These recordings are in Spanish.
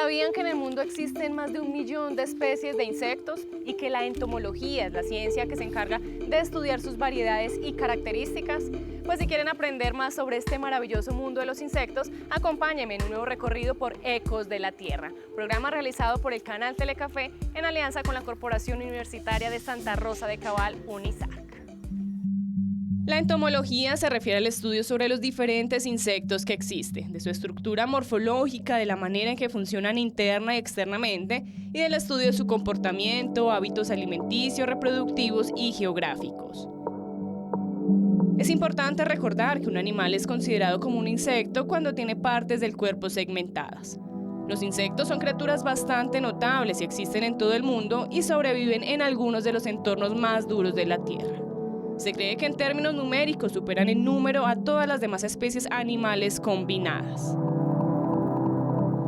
¿Sabían que en el mundo existen más de 1.000.000 de especies de insectos y que la entomología es la ciencia que se encarga de estudiar sus variedades y características? Pues si quieren aprender más sobre este maravilloso mundo de los insectos, acompáñenme en un nuevo recorrido por Ecos de la Tierra, programa realizado por el canal Telecafé en alianza con la Corporación Universitaria de Santa Rosa de Cabal, UNISAC. La entomología se refiere al estudio sobre los diferentes insectos que existen, de su estructura morfológica, de la manera en que funcionan interna y externamente, y del estudio de su comportamiento, hábitos alimenticios, reproductivos y geográficos. Es importante recordar que un animal es considerado como un insecto cuando tiene partes del cuerpo segmentadas. Los insectos son criaturas bastante notables y existen en todo el mundo y sobreviven en algunos de los entornos más duros de la Tierra. Se cree que en términos numéricos superan en número a todas las demás especies animales combinadas.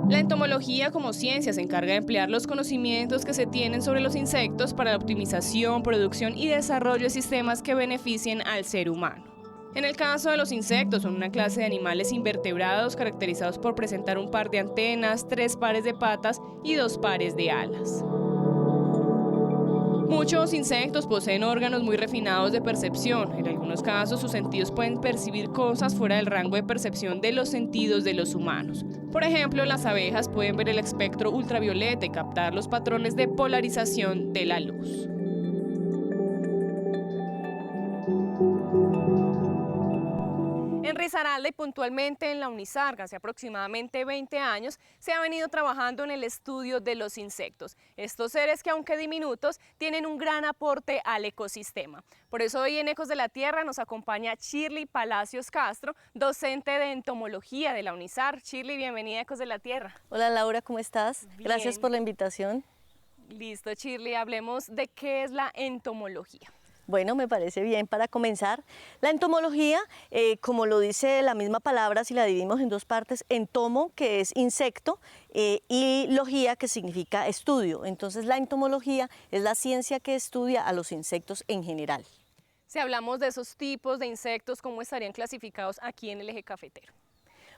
La entomología como ciencia se encarga de emplear los conocimientos que se tienen sobre los insectos para la optimización, producción y desarrollo de sistemas que beneficien al ser humano. En el caso de los insectos, son una clase de animales invertebrados caracterizados por presentar un par de antenas, 3 pares de patas y 2 pares de alas. Muchos insectos poseen órganos muy refinados de percepción. En algunos casos, sus sentidos pueden percibir cosas fuera del rango de percepción de los sentidos de los humanos. Por ejemplo, las abejas pueden ver el espectro ultravioleta y captar los patrones de polarización de la luz. En Risaralda y puntualmente en la UNISAC, hace aproximadamente 20 años, se ha venido trabajando en el estudio de los insectos. Estos seres que, aunque diminutos, tienen un gran aporte al ecosistema. Por eso hoy en Ecos de la Tierra nos acompaña Shirley Palacios Castro, docente de entomología de la UNISAC. Shirley, bienvenida a Ecos de la Tierra. Hola Laura, ¿cómo estás? Bien. Gracias por la invitación. Listo, Shirley, hablemos de qué es la entomología. Bueno, me parece bien para comenzar. La entomología, como lo dice la misma palabra, si la dividimos en 2 partes, entomo, que es insecto, y logía, que significa estudio. Entonces, la entomología es la ciencia que estudia a los insectos en general. Si hablamos de esos tipos de insectos, ¿cómo estarían clasificados aquí en el eje cafetero?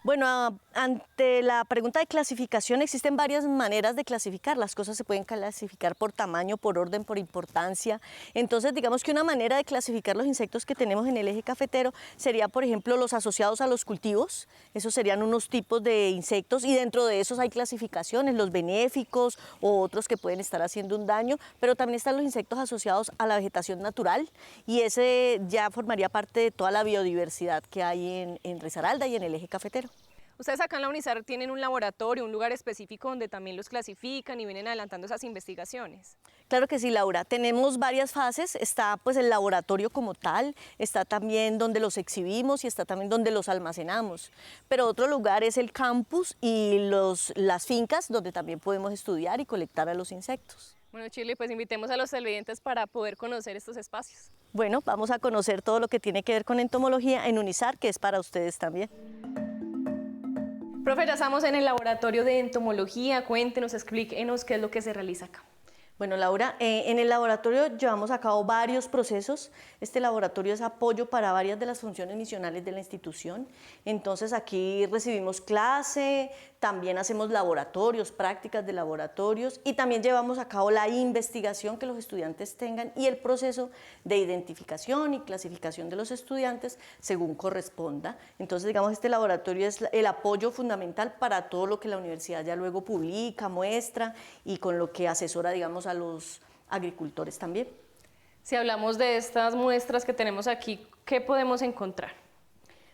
Bueno, ante la pregunta de clasificación existen varias maneras de clasificar. Las cosas se pueden clasificar por tamaño, por orden, por importancia. Entonces, digamos que una manera de clasificar los insectos que tenemos en el eje cafetero sería, por ejemplo, los asociados a los cultivos. Esos serían unos tipos de insectos y dentro de esos hay clasificaciones, los benéficos o otros que pueden estar haciendo un daño, pero también están los insectos asociados a la vegetación natural y ese ya formaría parte de toda la biodiversidad que hay en Risaralda y en el eje cafetero. Ustedes acá en la UNISAC tienen un laboratorio, un lugar específico donde también los clasifican y vienen adelantando esas investigaciones. Claro que sí, Laura. Tenemos varias fases. Está pues el laboratorio como tal, está también donde los exhibimos y está también donde los almacenamos. Pero otro lugar es el campus y las fincas donde también podemos estudiar y colectar a los insectos. Bueno, Shirley, pues invitemos a los televidentes para poder conocer estos espacios. Bueno, vamos a conocer todo lo que tiene que ver con entomología en UNISAC, que es para ustedes también. Profe, ya estamos en el laboratorio de entomología. Cuéntenos, explíquenos qué es lo que se realiza acá. Bueno, Laura, en el laboratorio llevamos a cabo varios procesos. Este laboratorio es apoyo para varias de las funciones misionales de la institución. Entonces aquí recibimos clase, también hacemos laboratorios, prácticas de laboratorios y también llevamos a cabo la investigación que los estudiantes tengan y el proceso de identificación y clasificación de los estudiantes según corresponda. Entonces, digamos, este laboratorio es el apoyo fundamental para todo lo que la universidad ya luego publica, muestra y con lo que asesora, digamos, a los agricultores también. Si hablamos de estas muestras que tenemos aquí, ¿qué podemos encontrar?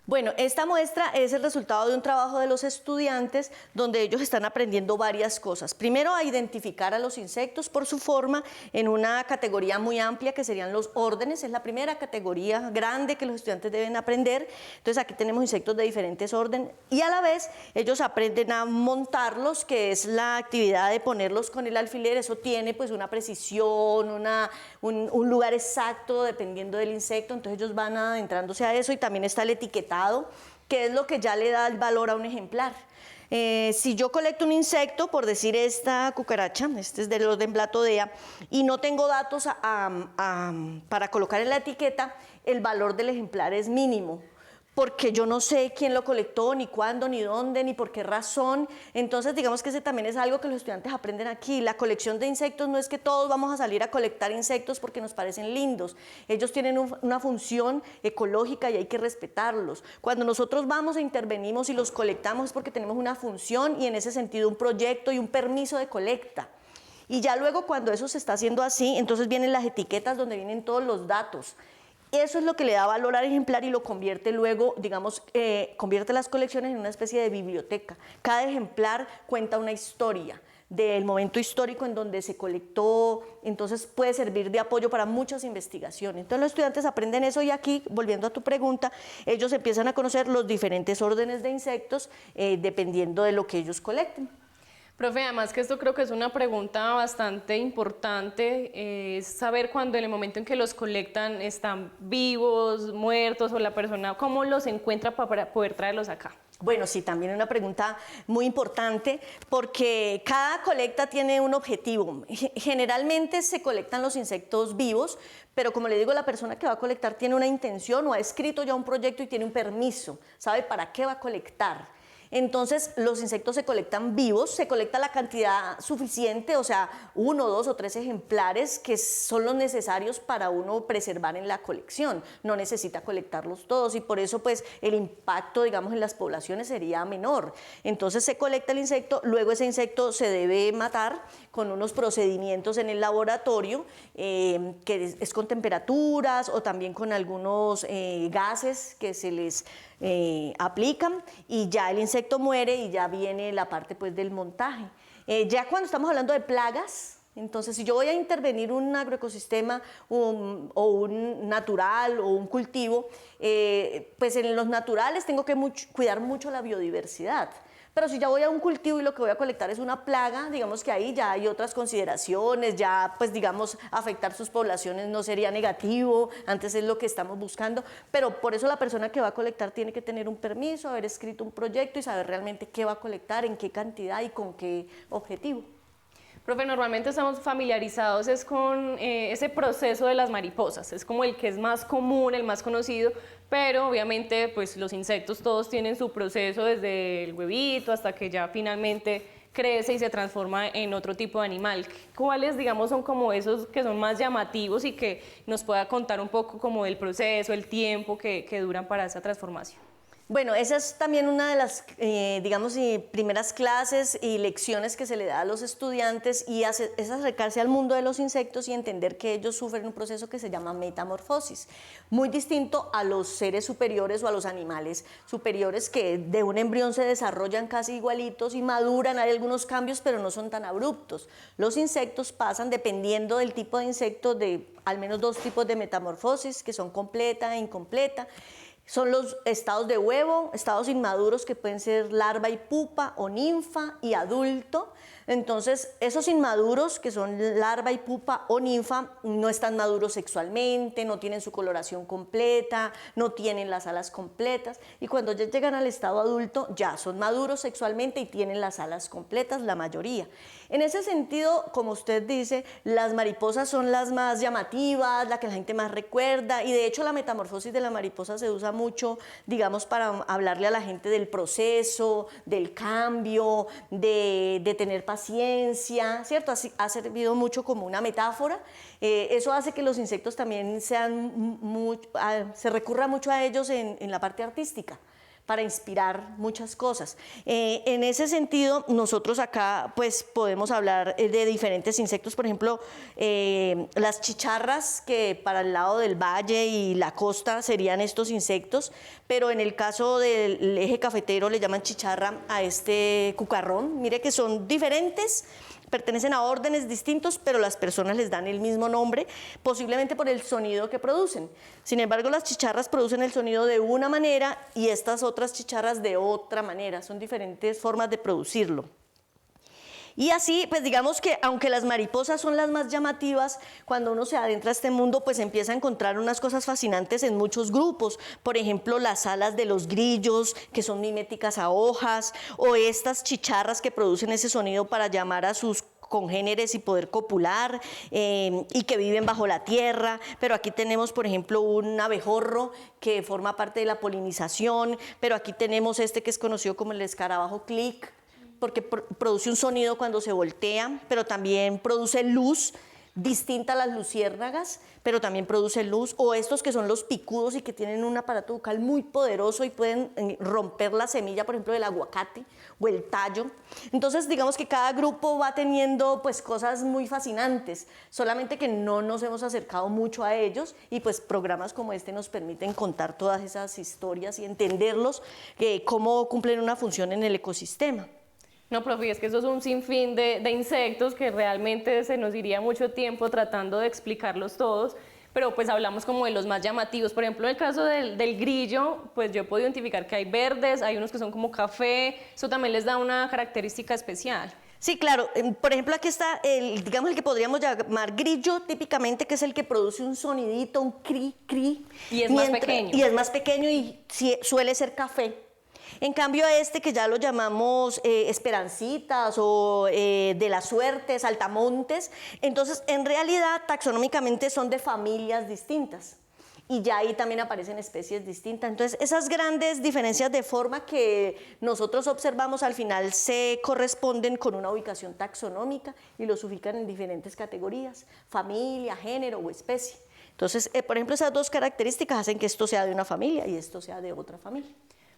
Bueno, esta muestra es el resultado de un trabajo de los estudiantes donde ellos están aprendiendo varias cosas. Primero, a identificar a los insectos por su forma en una categoría muy amplia que serían los órdenes. Es la primera categoría grande que los estudiantes deben aprender. Entonces aquí tenemos insectos de diferentes órdenes y a la vez ellos aprenden a montarlos, que es la actividad de ponerlos con el alfiler. Eso tiene pues una precisión, un lugar exacto dependiendo del insecto. Entonces ellos van adentrándose a eso y también está el etiquetado, que es lo que ya le da el valor a un ejemplar. Si yo colecto un insecto, por decir esta cucaracha, este es del orden Blatodea, y no tengo datos para colocar en la etiqueta, el valor del ejemplar es mínimo. porque yo no sé quién lo colectó, ni cuándo, ni dónde, ni por qué razón. Entonces, digamos que ese también es algo que los estudiantes aprenden aquí. La colección de insectos no es que todos vamos a salir a colectar insectos porque nos parecen lindos. Ellos tienen una función ecológica y hay que respetarlos. Cuando nosotros vamos e intervenimos y los colectamos es porque tenemos una función y en ese sentido un proyecto y un permiso de colecta. Y ya luego cuando eso se está haciendo así, entonces vienen las etiquetas donde vienen todos los datos. Eso es lo que le da valor al ejemplar y lo convierte luego, digamos, convierte las colecciones en una especie de biblioteca. Cada ejemplar cuenta una historia del momento histórico en donde se colectó, entonces puede servir de apoyo para muchas investigaciones. Entonces los estudiantes aprenden eso y aquí, volviendo a tu pregunta, ellos empiezan a conocer los diferentes órdenes de insectos dependiendo de lo que ellos colecten. Profe, además que esto creo que es una pregunta bastante importante, es saber cuando en el momento en que los colectan están vivos, muertos o la persona, ¿cómo los encuentra para poder traerlos acá? Bueno, sí, también una pregunta muy importante porque cada colecta tiene un objetivo. Generalmente se colectan los insectos vivos, pero como le digo, la persona que va a colectar tiene una intención o ha escrito ya un proyecto y tiene un permiso, sabe para qué va a colectar. Entonces los insectos se colectan vivos, se colecta la cantidad suficiente, o sea, 1, 2 o 3 ejemplares que son los necesarios para uno preservar en la colección. No necesita colectarlos todos y por eso pues el impacto, digamos, en las poblaciones sería menor. Entonces se colecta el insecto, luego ese insecto se debe matar con unos procedimientos en el laboratorio, que es con temperaturas o también con algunos gases que se les aplican y ya el insecto muere y ya viene la parte pues del montaje. Ya cuando estamos hablando de plagas, entonces si yo voy a intervenir un agroecosistema o un natural o un cultivo, pues en los naturales tengo que cuidar mucho la biodiversidad. Pero si ya voy a un cultivo y lo que voy a colectar es una plaga, digamos que ahí ya hay otras consideraciones, ya pues digamos afectar sus poblaciones no sería negativo, antes es lo que estamos buscando, pero por eso la persona que va a colectar tiene que tener un permiso, haber escrito un proyecto y saber realmente qué va a colectar, en qué cantidad y con qué objetivo. Profe, normalmente estamos familiarizados es con ese proceso de las mariposas, es como el que es más común, el más conocido, pero obviamente pues los insectos todos tienen su proceso desde el huevito hasta que ya finalmente crece y se transforma en otro tipo de animal. ¿Cuáles, digamos, son como esos que son más llamativos y que nos pueda contar un poco como del proceso, el tiempo que duran para esa transformación? Bueno, esa es también una de las, digamos, primeras clases y lecciones que se le da a los estudiantes y es acercarse al mundo de los insectos y entender que ellos sufren un proceso que se llama metamorfosis, muy distinto a los seres superiores o a los animales superiores que de un embrión se desarrollan casi igualitos y maduran, hay algunos cambios, pero no son tan abruptos. Los insectos pasan, dependiendo del tipo de insecto, de al menos 2 tipos de metamorfosis, que son completa e incompleta. Son los estados de huevo, estados inmaduros que pueden ser larva y pupa o ninfa y adulto. Entonces, esos inmaduros que son larva y pupa o ninfa no están maduros sexualmente, no tienen su coloración completa, no tienen las alas completas y cuando ya llegan al estado adulto ya son maduros sexualmente y tienen las alas completas, la mayoría. En ese sentido, como usted dice, las mariposas son las más llamativas, la que la gente más recuerda y de hecho la metamorfosis de la mariposa se usa mucho, digamos, para hablarle a la gente del proceso, del cambio, de tener paciencia, ¿cierto? Ha servido mucho como una metáfora. Eso hace que los insectos también se recurra mucho a ellos en la parte artística, para inspirar muchas cosas. En ese sentido, nosotros acá pues podemos hablar de diferentes insectos, por ejemplo, las chicharras, que para el lado del valle y la costa serían estos insectos, pero en el caso del eje cafetero le llaman chicharra a este cucarrón. Mire que son diferentes, pertenecen a órdenes distintos, pero las personas les dan el mismo nombre, posiblemente por el sonido que producen. Sin embargo, las chicharras producen el sonido de una manera y estas otras chicharras de otra manera. Son diferentes formas de producirlo. Y así, pues digamos que aunque las mariposas son las más llamativas, cuando uno se adentra a este mundo, pues empieza a encontrar unas cosas fascinantes en muchos grupos. Por ejemplo, las alas de los grillos, que son miméticas a hojas, o estas chicharras que producen ese sonido para llamar a sus congéneres y poder copular, y que viven bajo la tierra. Pero aquí tenemos, por ejemplo, un abejorro que forma parte de la polinización, pero aquí tenemos este que es conocido como el escarabajo clic, porque produce un sonido cuando se voltea, pero también produce luz, distinta a las luciérnagas, pero también produce luz, o estos que son los picudos y que tienen un aparato bucal muy poderoso y pueden romper la semilla, por ejemplo, del aguacate o el tallo. Entonces, digamos que cada grupo va teniendo pues cosas muy fascinantes, solamente que no nos hemos acercado mucho a ellos, y pues programas como este nos permiten contar todas esas historias y entenderlos, cómo cumplen una función en el ecosistema. No, profe, es que eso es un sinfín de insectos que realmente se nos iría mucho tiempo tratando de explicarlos todos, pero pues hablamos como de los más llamativos. Por ejemplo, en el caso del grillo, pues yo puedo identificar que hay verdes, hay unos que son como café, eso también les da una característica especial. Sí, claro. Por ejemplo, aquí está digamos, el que podríamos llamar grillo típicamente, que es el que produce un sonidito, un cri, cri. Y es más pequeño. Y es más pequeño y suele ser café. En cambio, este que ya lo llamamos esperancitas o de la suerte, saltamontes, entonces en realidad taxonómicamente son de familias distintas. Y ya ahí también aparecen especies distintas. Entonces, esas grandes diferencias de forma que nosotros observamos al final se corresponden con una ubicación taxonómica y los ubican en diferentes categorías: familia, género o especie. Entonces, por ejemplo, esas dos características hacen que esto sea de una familia y esto sea de otra familia.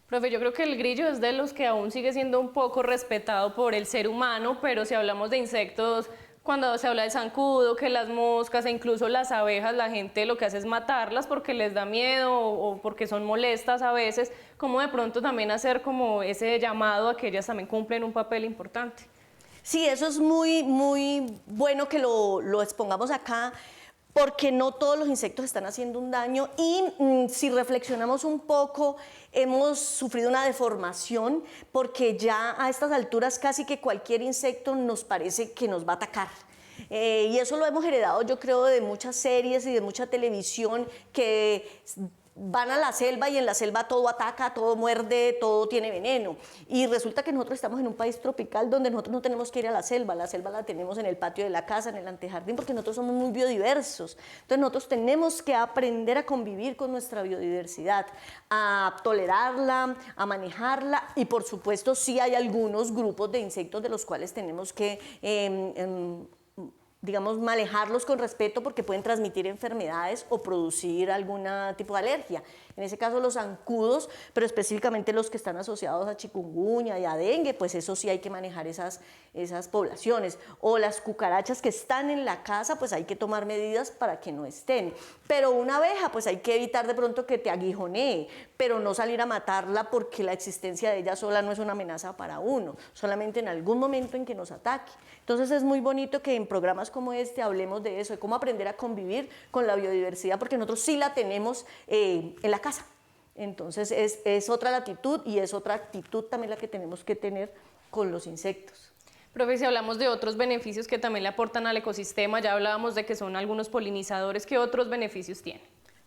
Profe, yo creo que el grillo es de los que aún sigue siendo un poco respetado por el ser humano, pero si hablamos de insectos, cuando se habla de zancudo, que las moscas e incluso las abejas, la gente lo que hace es matarlas porque les da miedo o porque son molestas a veces, como de pronto también hacer como ese llamado a que ellas también cumplen un papel importante. Sí, eso es muy, muy bueno que lo expongamos acá, porque no todos los insectos están haciendo un daño y si reflexionamos un poco, hemos sufrido una deformación porque ya a estas alturas casi que cualquier insecto nos parece que nos va a atacar. Y eso lo hemos heredado, yo creo, de muchas series y de mucha televisión que van a la selva y en la selva todo ataca, todo muerde, todo tiene veneno. Y resulta que nosotros estamos en un país tropical donde nosotros no tenemos que ir a la selva la tenemos en el patio de la casa, en el antejardín, porque nosotros somos muy biodiversos. Entonces nosotros tenemos que aprender a convivir con nuestra biodiversidad, a tolerarla, a manejarla, y por supuesto sí hay algunos grupos de insectos de los cuales tenemos que digamos, manejarlos con respeto porque pueden transmitir enfermedades o producir algún tipo de alergia. En ese caso los zancudos, pero específicamente los que están asociados a chikungunya y a dengue, pues eso sí hay que manejar esas poblaciones. O las cucarachas que están en la casa, pues hay que tomar medidas para que no estén. Pero una abeja, pues hay que evitar de pronto que te aguijonee, pero no salir a matarla porque la existencia de ella sola no es una amenaza para uno, solamente en algún momento en que nos ataque. Entonces es muy bonito que en programas como este hablemos de eso, de cómo aprender a convivir con la biodiversidad, porque nosotros sí la tenemos en la casa. Entonces es otra latitud y es otra actitud también la que tenemos que tener con los insectos. Profe, si hablamos de otros beneficios que también le aportan al ecosistema, ya hablábamos de que son algunos polinizadores, ¿qué otros beneficios tienen?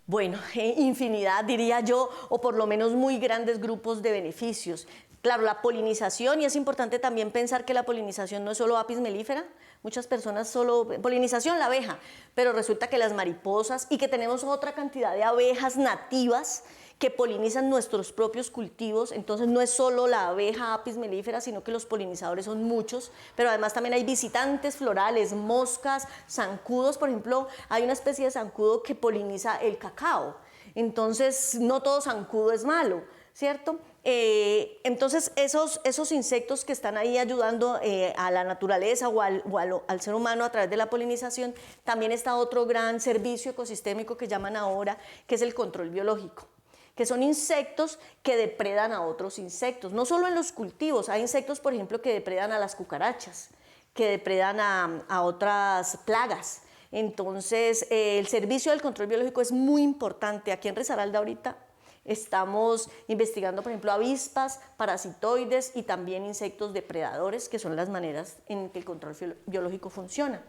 Bueno, infinidad diría yo, o por lo menos muy grandes grupos de beneficios. Claro, la polinización, y es importante también pensar que la polinización no es solo Apis mellifera. Muchas personas solo, polinización la abeja, pero resulta que las mariposas, y que tenemos otra cantidad de abejas nativas que polinizan nuestros propios cultivos. Entonces no es solo la abeja Apis mellifera, sino que los polinizadores son muchos, pero además también hay visitantes florales, moscas, zancudos. Por ejemplo, hay una especie de zancudo que poliniza el cacao, entonces no todo zancudo es malo, ¿cierto? Entonces esos insectos que están ahí ayudando a la naturaleza o al ser humano a través de la polinización, también está otro gran servicio ecosistémico que llaman ahora, que es el control biológico, que son insectos que depredan a otros insectos, no solo en los cultivos. Hay insectos, por ejemplo, que depredan a las cucarachas, que depredan a otras plagas. Entonces el servicio del control biológico es muy importante. Aquí en Risaralda ahorita estamos investigando, por ejemplo, avispas, parasitoides y también insectos depredadores, que son las maneras en que el control biológico funciona.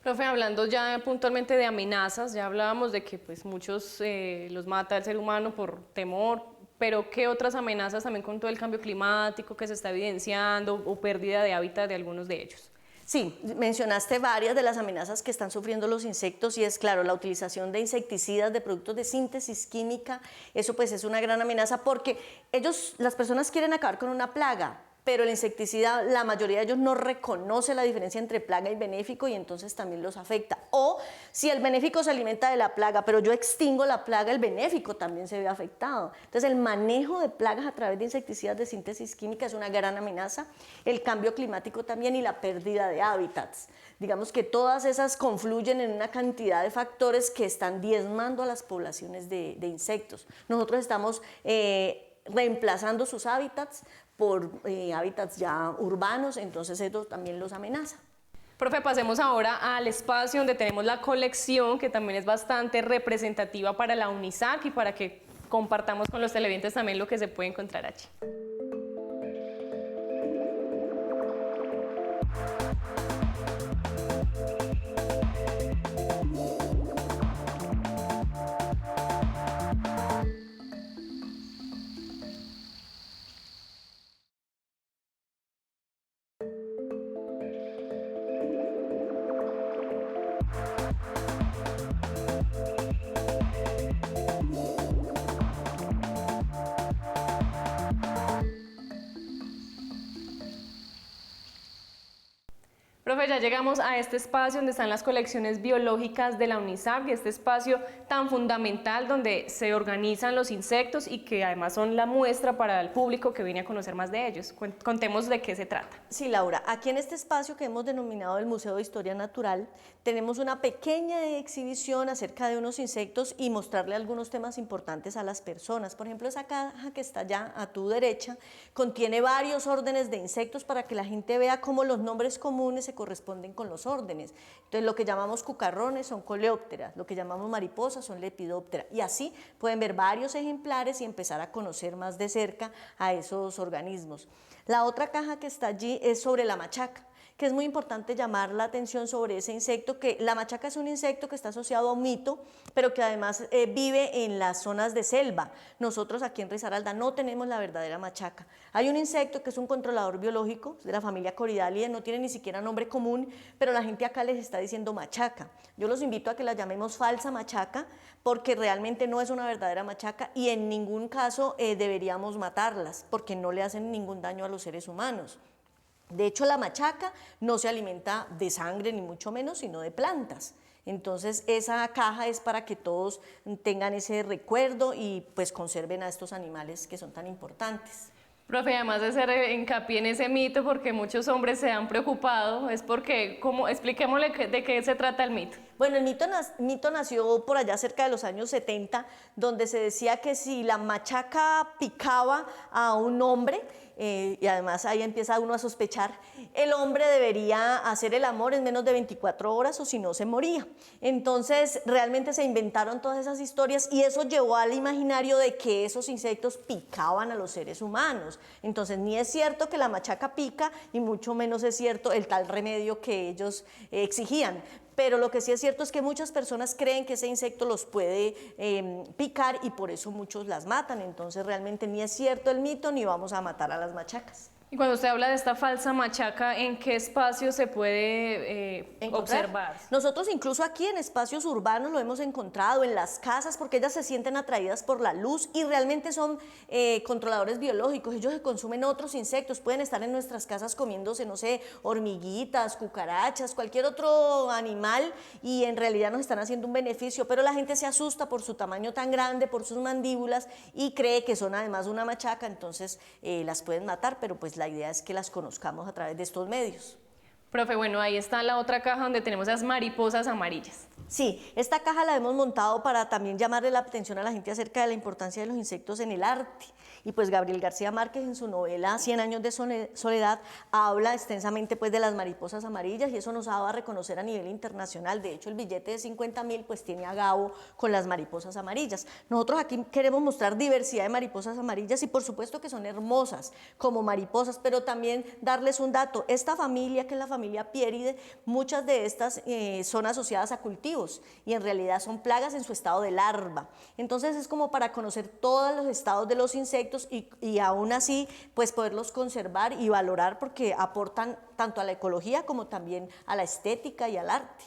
Profe, hablando ya puntualmente de amenazas, ya hablábamos de que pues, muchos los mata el ser humano por temor, pero ¿qué otras amenazas también con todo el cambio climático que se está evidenciando o pérdida de hábitat de algunos de ellos? Sí, mencionaste varias de las amenazas que están sufriendo los insectos y es claro, la utilización de insecticidas, de productos de síntesis química, eso pues es una gran amenaza porque las personas quieren acabar con una plaga, pero el insecticida, la mayoría de ellos no reconoce la diferencia entre plaga y benéfico y entonces también los afecta. O si el benéfico se alimenta de la plaga, pero yo extingo la plaga, el benéfico también se ve afectado. Entonces el manejo de plagas a través de insecticidas de síntesis química es una gran amenaza. El cambio climático también y la pérdida de hábitats. Digamos que todas esas confluyen en una cantidad de factores que están diezmando a las poblaciones de insectos. Nosotros estamos reemplazando sus hábitats por hábitats ya urbanos, entonces eso también los amenaza. Profe, pasemos ahora al espacio donde tenemos la colección, que también es bastante representativa para la UNISAC y para que compartamos con los televidentes también lo que se puede encontrar allí. Profe, ya llegamos a este espacio donde están las colecciones biológicas de la UNISAC, y este espacio tan fundamental donde se organizan los insectos y que además son la muestra para el público que viene a conocer más de ellos. Contemos de qué se trata. Sí, Laura, aquí en este espacio que hemos denominado el Museo de Historia Natural, tenemos una pequeña exhibición acerca de unos insectos y mostrarle algunos temas importantes a las personas. Por ejemplo, esa caja que está allá a tu derecha contiene varios órdenes de insectos para que la gente vea cómo los nombres comunes se corresponden con los órdenes. Entonces, lo que llamamos cucarrones son coleópteras, lo que llamamos mariposas son lepidópteras, y así pueden ver varios ejemplares y empezar a conocer más de cerca a esos organismos. La otra caja que está allí es sobre la machaca, que es muy importante llamar la atención sobre ese insecto, que la machaca es un insecto que está asociado a un mito, pero que además vive en las zonas de selva. Nosotros aquí en Risaralda no tenemos la verdadera machaca. Hay un insecto que es un controlador biológico de la familia Coridalia, no tiene ni siquiera nombre común, pero la gente acá les está diciendo machaca. Yo los invito a que la llamemos falsa machaca, porque realmente no es una verdadera machaca y en ningún caso deberíamos matarlas, porque no le hacen ningún daño a los seres humanos. De hecho, la machaca no se alimenta de sangre ni mucho menos, sino de plantas. Entonces, esa caja es para que todos tengan ese recuerdo y pues conserven a estos animales que son tan importantes. Profe, además de hacer hincapié en ese mito, porque muchos hombres se han preocupado, es porque, expliquémosle de qué se trata el mito. Bueno, el mito nació por allá cerca de los años 70, donde se decía que si la machaca picaba a un hombre, y además ahí empieza uno a sospechar, el hombre debería hacer el amor en menos de 24 horas o si no se moría. Entonces realmente se inventaron todas esas historias y eso llevó al imaginario de que esos insectos picaban a los seres humanos. Entonces ni es cierto que la machaca pica y mucho menos es cierto el tal remedio que ellos exigían. Pero lo que sí es cierto es que muchas personas creen que ese insecto los puede picar y por eso muchos las matan. Entonces realmente ni es cierto el mito ni vamos a matar a las machacas. Y cuando usted habla de esta falsa machaca, ¿en qué espacio se puede observar? Nosotros incluso aquí en espacios urbanos lo hemos encontrado, en las casas, porque ellas se sienten atraídas por la luz y realmente son controladores biológicos. Ellos se consumen otros insectos, pueden estar en nuestras casas comiéndose, no sé, hormiguitas, cucarachas, cualquier otro animal y en realidad nos están haciendo un beneficio, pero la gente se asusta por su tamaño tan grande, por sus mandíbulas y cree que son además una machaca, entonces las pueden matar, pero pues la idea es que las conozcamos a través de estos medios. Profe, bueno, ahí está la otra caja donde tenemos las mariposas amarillas. Sí, esta caja la hemos montado para también llamarle la atención a la gente acerca de la importancia de los insectos en el arte. Y pues Gabriel García Márquez en su novela 100 años de soledad habla extensamente pues de las mariposas amarillas y eso nos ha dado a reconocer a nivel internacional. De hecho, el billete de 50.000 pues tiene a Gabo con las mariposas amarillas. Nosotros aquí queremos mostrar diversidad de mariposas amarillas y por supuesto que son hermosas como mariposas, pero también darles un dato. Esta familia, que es la familia familia Pieridae, muchas de estas son asociadas a cultivos y en realidad son plagas en su estado de larva. Entonces es como para conocer todos los estados de los insectos y aún así pues poderlos conservar y valorar porque aportan tanto a la ecología como también a la estética y al arte.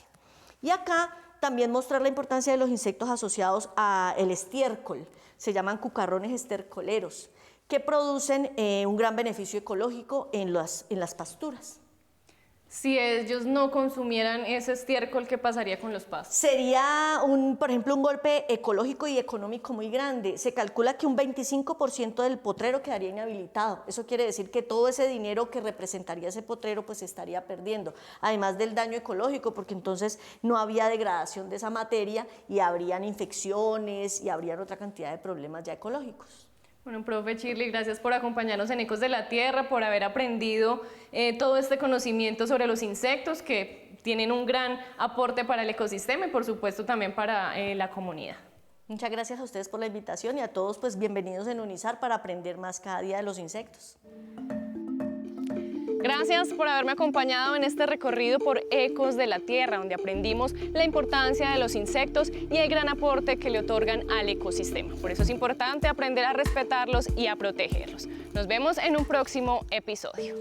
Y acá también mostrar la importancia de los insectos asociados al estiércol, se llaman cucarrones estercoleros, que producen un gran beneficio ecológico en las pasturas. Si ellos no consumieran ese estiércol, ¿qué pasaría con los pastos? Sería, por ejemplo, un golpe ecológico y económico muy grande. Se calcula que un 25% del potrero quedaría inhabilitado. Eso quiere decir que todo ese dinero que representaría ese potrero pues se estaría perdiendo. Además del daño ecológico, porque entonces no había degradación de esa materia y habrían infecciones y habrían otra cantidad de problemas ya ecológicos. Bueno, profe Shirley, gracias por acompañarnos en Ecos de la Tierra, por haber aprendido todo este conocimiento sobre los insectos que tienen un gran aporte para el ecosistema y por supuesto también para la comunidad. Muchas gracias a ustedes por la invitación y a todos pues bienvenidos en UNISAR para aprender más cada día de los insectos. Gracias por haberme acompañado en este recorrido por Ecos de la Tierra, donde aprendimos la importancia de los insectos y el gran aporte que le otorgan al ecosistema. Por eso es importante aprender a respetarlos y a protegerlos. Nos vemos en un próximo episodio.